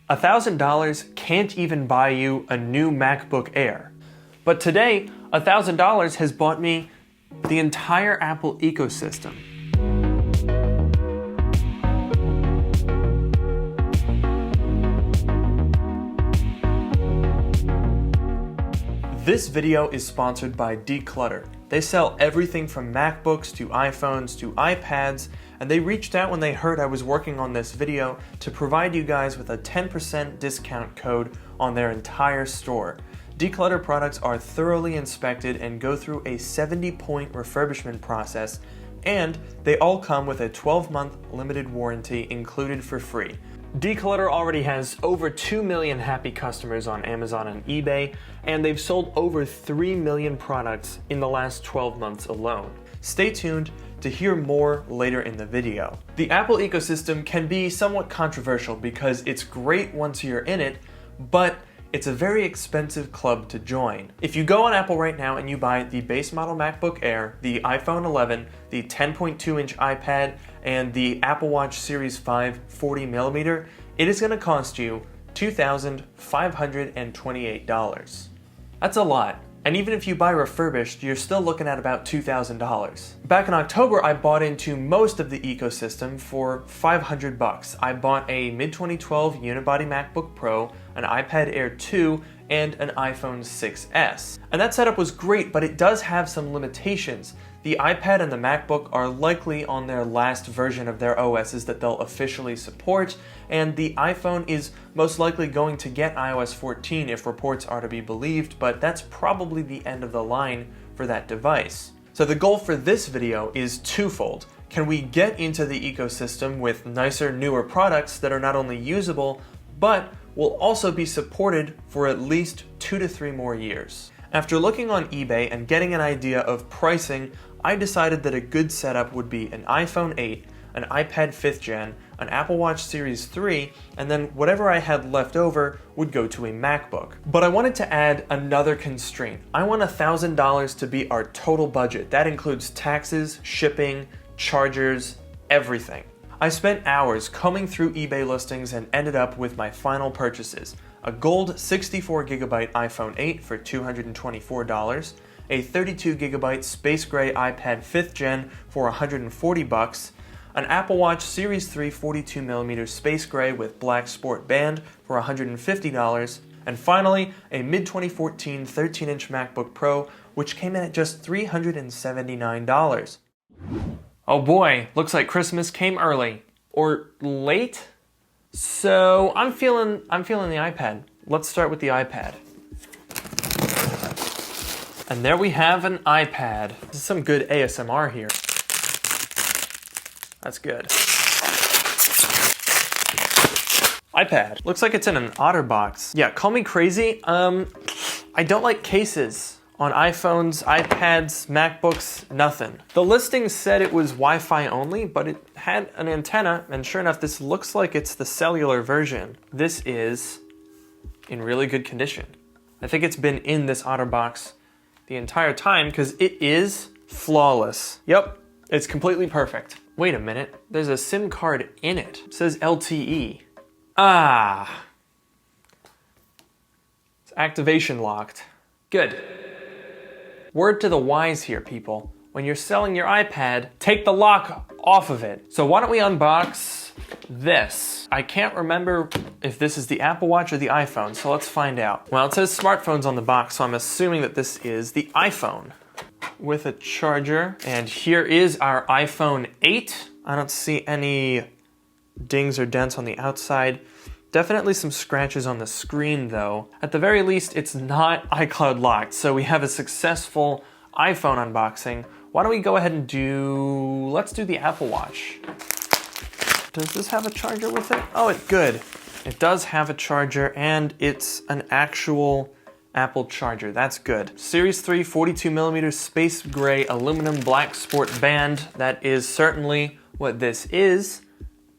$1,000 can't even buy you a new MacBook Air. But today, $1,000 has bought me the entire Apple ecosystem. This video is sponsored by Decluttr. They sell everything from MacBooks to iPhones to iPads, and they reached out when they heard I was working on this video to provide you guys with a 10% discount code on their entire store. Decluttr products are thoroughly inspected and go through a 70-point refurbishment process, and they all come with a 12-month limited warranty included for free. Decluttr already has over 2 million happy customers on Amazon and eBay, and they've sold over 3 million products in the last 12 months alone. Stay tuned to hear more later in the video. The Apple ecosystem can be somewhat controversial because it's great once you're in it, but it's a very expensive club to join. If you go on Apple right now and you buy the base model MacBook Air, the iPhone 11, the 10.2-inch iPad, and the Apple Watch Series 5 40mm, it is going to cost you $2,528. That's a lot. And even if you buy refurbished, you're still looking at about $2,000. Back in October, I bought into most of the ecosystem for $500. I bought a mid-2012 unibody MacBook Pro, an iPad Air 2, and an iPhone 6s. And that setup was great, but it does have some limitations. The iPad and the MacBook are likely on their last version of their OSs that they'll officially support, and the iPhone is most likely going to get iOS 14 if reports are to be believed, but that's probably the end of the line for that device. So the goal for this video is twofold. Can we get into the ecosystem with nicer, newer products that are not only usable, but will also be supported for at least 2 to 3 more years? After looking on eBay and getting an idea of pricing, I decided that a good setup would be an iPhone 8, an iPad 5th gen, an Apple Watch Series 3, and then whatever I had left over would go to a MacBook. But I wanted to add another constraint. I want $1,000 to be our total budget. That includes taxes, shipping, chargers, everything. I spent hours combing through eBay listings and ended up with my final purchases. A gold 64GB iPhone 8 for $224, a 32GB space gray iPad 5th gen for $140, an Apple Watch Series 3 42mm space gray with black sport band for $150, and finally a mid-2014 13-inch MacBook Pro, which came in at just $379. Oh boy, looks like Christmas came early. Or late? So I'm feeling the iPad. Let's start with the iPad. And there we have an iPad. This is some good ASMR here. That's good. iPad. Looks like it's in an OtterBox. Yeah, call me crazy. I don't like cases on iPhones, iPads, MacBooks, nothing. The listing said it was Wi-Fi only, but it had an antenna, and sure enough, this looks like it's the cellular version. This is in really good condition. I think it's been in this OtterBox the entire time because it is flawless. Yep, it's completely perfect. Wait a minute, there's a SIM card in it. It says LTE. Ah. It's activation locked. Good. Word to the wise here, people. When you're selling your iPad, take the lock off of it. So why don't we unbox this? I can't remember if this is the Apple Watch or the iPhone, so let's find out. Well, it says smartphones on the box, so I'm assuming that this is the iPhone with a charger. And here is our iPhone 8. I don't see any dings or dents on the outside. Definitely some scratches on the screen though. At the very least, it's not iCloud locked, so we have a successful iPhone unboxing. Why don't we go ahead and let's do the Apple Watch. Does this have a charger with it? Oh, it's good. It does have a charger and it's an actual Apple charger. That's good. Series 3 42mm space gray aluminum black sport band. That is certainly what this is.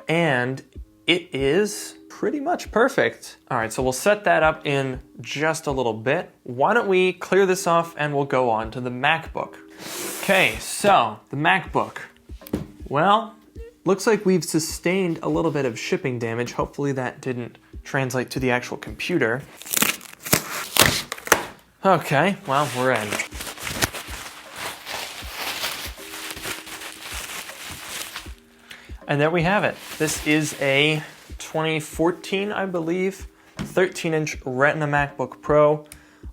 And it is pretty much perfect. All right, so we'll set that up in just a little bit. Why don't we clear this off and we'll go on to the MacBook. Okay, so the MacBook. Well, looks like we've sustained a little bit of shipping damage. Hopefully that didn't translate to the actual computer. Okay, well, we're in. And there we have it. This is a 2014, I believe, 13-inch Retina MacBook Pro,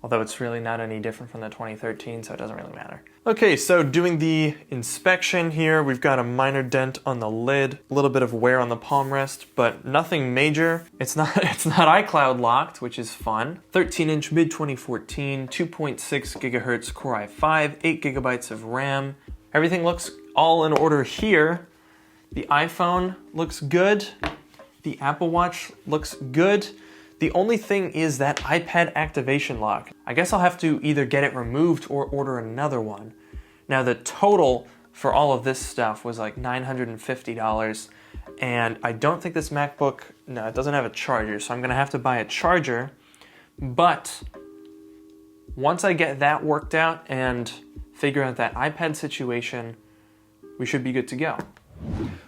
although it's really not any different from the 2013, so it doesn't really matter. Okay, so doing the inspection here, we've got a minor dent on the lid, a little bit of wear on the palm rest, but nothing major. It's not iCloud locked, which is fun. 13-inch mid-2014, 2.6 gigahertz Core i5, 8 gigabytes of RAM. Everything looks all in order here. The iPhone looks good. The Apple Watch looks good. The only thing is that iPad activation lock. I guess I'll have to either get it removed or order another one. Now the total for all of this stuff was like $950, and I don't think this MacBook, no, it doesn't have a charger, so I'm gonna have to buy a charger. But once I get that worked out and figure out that iPad situation, we should be good to go.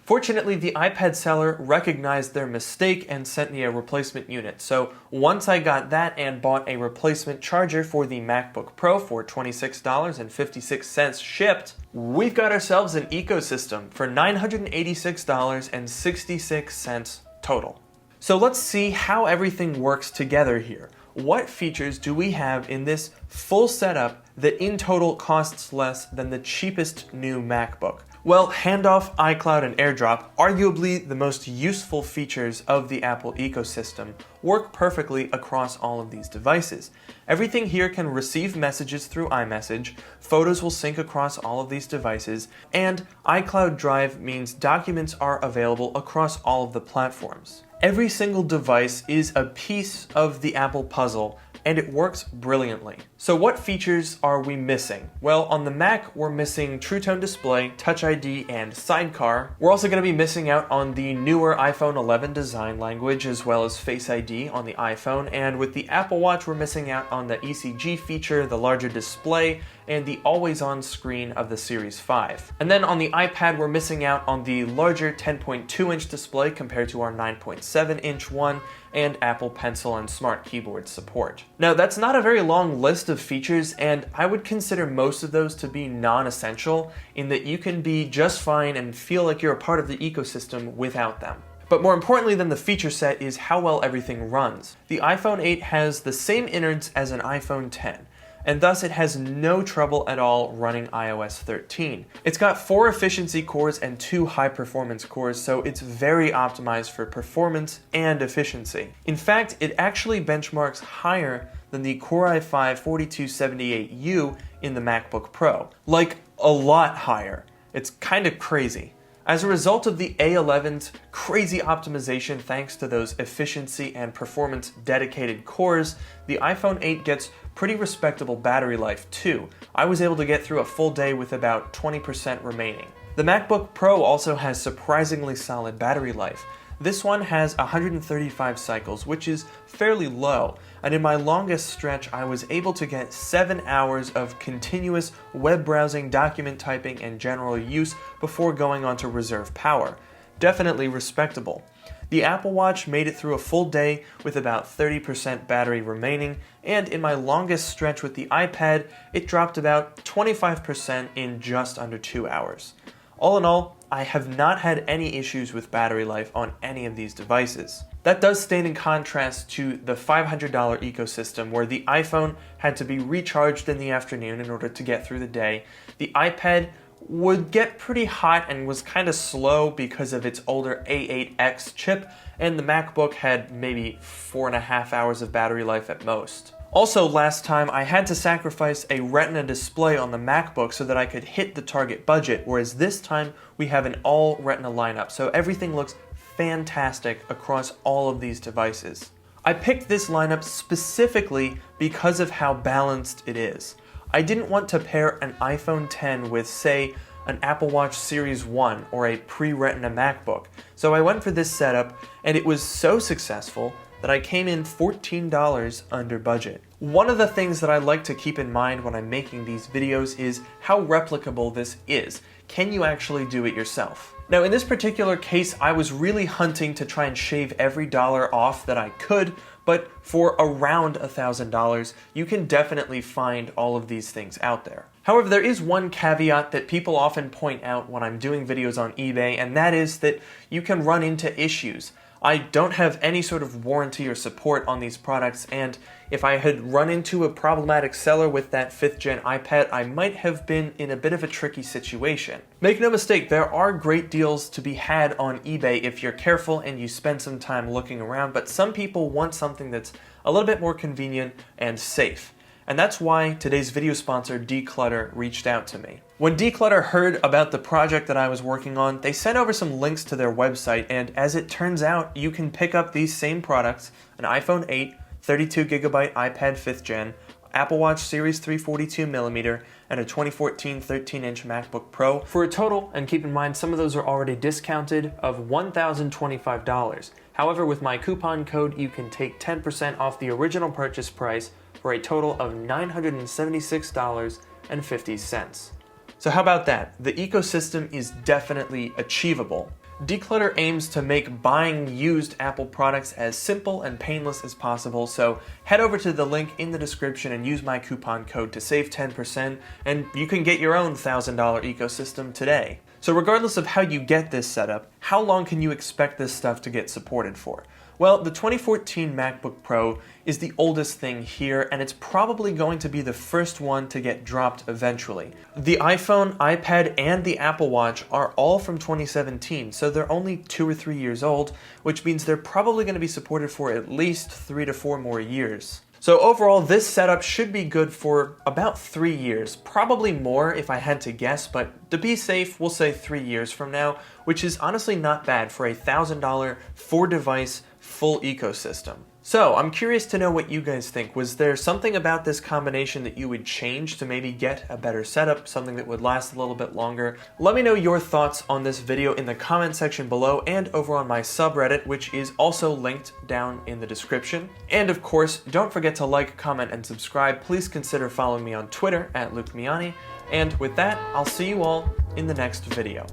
Fortunately, the iPad seller recognized their mistake and sent me a replacement unit. So once I got that and bought a replacement charger for the MacBook Pro for $26.56 shipped, we've got ourselves an ecosystem for $986.66 total. So let's see how everything works together here. What features do we have in this full setup that in total costs less than the cheapest new MacBook? Well, handoff, iCloud, and AirDrop, arguably the most useful features of the Apple ecosystem, work perfectly across all of these devices. Everything here can receive messages through iMessage, photos will sync across all of these devices, and iCloud Drive means documents are available across all of the platforms. Every single device is a piece of the Apple puzzle, and it works brilliantly. So what features are we missing? Well, on the Mac, we're missing True Tone Display, Touch ID, and Sidecar. We're also going to be missing out on the newer iPhone 11 design language, as well as Face ID on the iPhone, and with the Apple Watch, we're missing out on the ECG feature, the larger display, and the always-on screen of the Series 5. And then on the iPad, we're missing out on the larger 10.2-inch display compared to our 9.7-inch one, and Apple Pencil and Smart Keyboard support. Now, that's not a very long list of features, and I would consider most of those to be non-essential, in that you can be just fine and feel like you're a part of the ecosystem without them. But more importantly than the feature set is how well everything runs. The iPhone 8 has the same innards as an iPhone 10, and thus it has no trouble at all running iOS 13. It's got 4 efficiency cores and 2 high-performance cores, so it's very optimized for performance and efficiency. In fact, it actually benchmarks higher than the Core i5 4278U in the MacBook Pro. Like, a lot higher. It's kind of crazy. As a result of the A11's crazy optimization thanks to those efficiency and performance dedicated cores, the iPhone 8 gets pretty respectable battery life too. I was able to get through a full day with about 20% remaining. The MacBook Pro also has surprisingly solid battery life. This one has 135 cycles, which is fairly low, and in my longest stretch I was able to get 7 hours of continuous web browsing, document typing, and general use before going on to reserve power. Definitely respectable. The Apple Watch made it through a full day with about 30% battery remaining, and in my longest stretch with the iPad, it dropped about 25% in just under 2 hours. All in all, I have not had any issues with battery life on any of these devices. That does stand in contrast to the $500 ecosystem where the iPhone had to be recharged in the afternoon in order to get through the day. The iPad would get pretty hot and was kind of slow because of its older A8X chip, and the MacBook had maybe 4.5 hours of battery life at most. Also, last time I had to sacrifice a retina display on the MacBook so that I could hit the target budget, whereas this time we have an all retina lineup, so everything looks fantastic across all of these devices. I picked this lineup specifically because of how balanced it is. I didn't want to pair an iPhone X with, say, an Apple Watch Series 1 or a pre-retina MacBook, so I went for this setup, and it was so successful that I came in $14 under budget. One of the things that I like to keep in mind when I'm making these videos is how replicable this is. Can you actually do it yourself? Now in this particular case, I was really hunting to try and shave every dollar off that I could, but for around $1,000, you can definitely find all of these things out there. However, there is one caveat that people often point out when I'm doing videos on eBay, and that is that you can run into issues. I don't have any sort of warranty or support on these products, and if I had run into a problematic seller with that 5th gen iPad, I might have been in a bit of a tricky situation. Make no mistake, there are great deals to be had on eBay if you're careful and you spend some time looking around, but some people want something that's a little bit more convenient and safe. And that's why today's video sponsor, Decluttr, reached out to me. When Decluttr heard about the project that I was working on, they sent over some links to their website, and as it turns out, you can pick up these same products, an iPhone 8, 32GB iPad 5th gen, Apple Watch Series 3 42mm, and a 2014 13-inch MacBook Pro for a total, and keep in mind some of those are already discounted, of $1,025. However, with my coupon code, you can take 10% off the original purchase price for a total of $976.50. So how about that? The ecosystem is definitely achievable. Decluttr aims to make buying used Apple products as simple and painless as possible, so head over to the link in the description and use my coupon code to save 10%, and you can get your own $1,000 ecosystem today. So regardless of how you get this setup, how long can you expect this stuff to get supported for? Well, the 2014 MacBook Pro is the oldest thing here, and it's probably going to be the first one to get dropped eventually. The iPhone, iPad, and the Apple Watch are all from 2017, so they're only 2 or 3 years old, which means they're probably going to be supported for at least 3 to 4 more years. So overall, this setup should be good for about 3 years, probably more if I had to guess, but to be safe, we'll say 3 years from now, which is honestly not bad for a $1,000 4-device full ecosystem. So I'm curious to know what you guys think. Was there something about this combination that you would change to maybe get a better setup, something that would last a little bit longer? Let me know your thoughts on this video in the comment section below and over on my subreddit, which is also linked down in the description. And of course, don't forget to like, comment, and subscribe. Please consider following me on Twitter @LukeMiani. And with that, I'll see you all in the next video.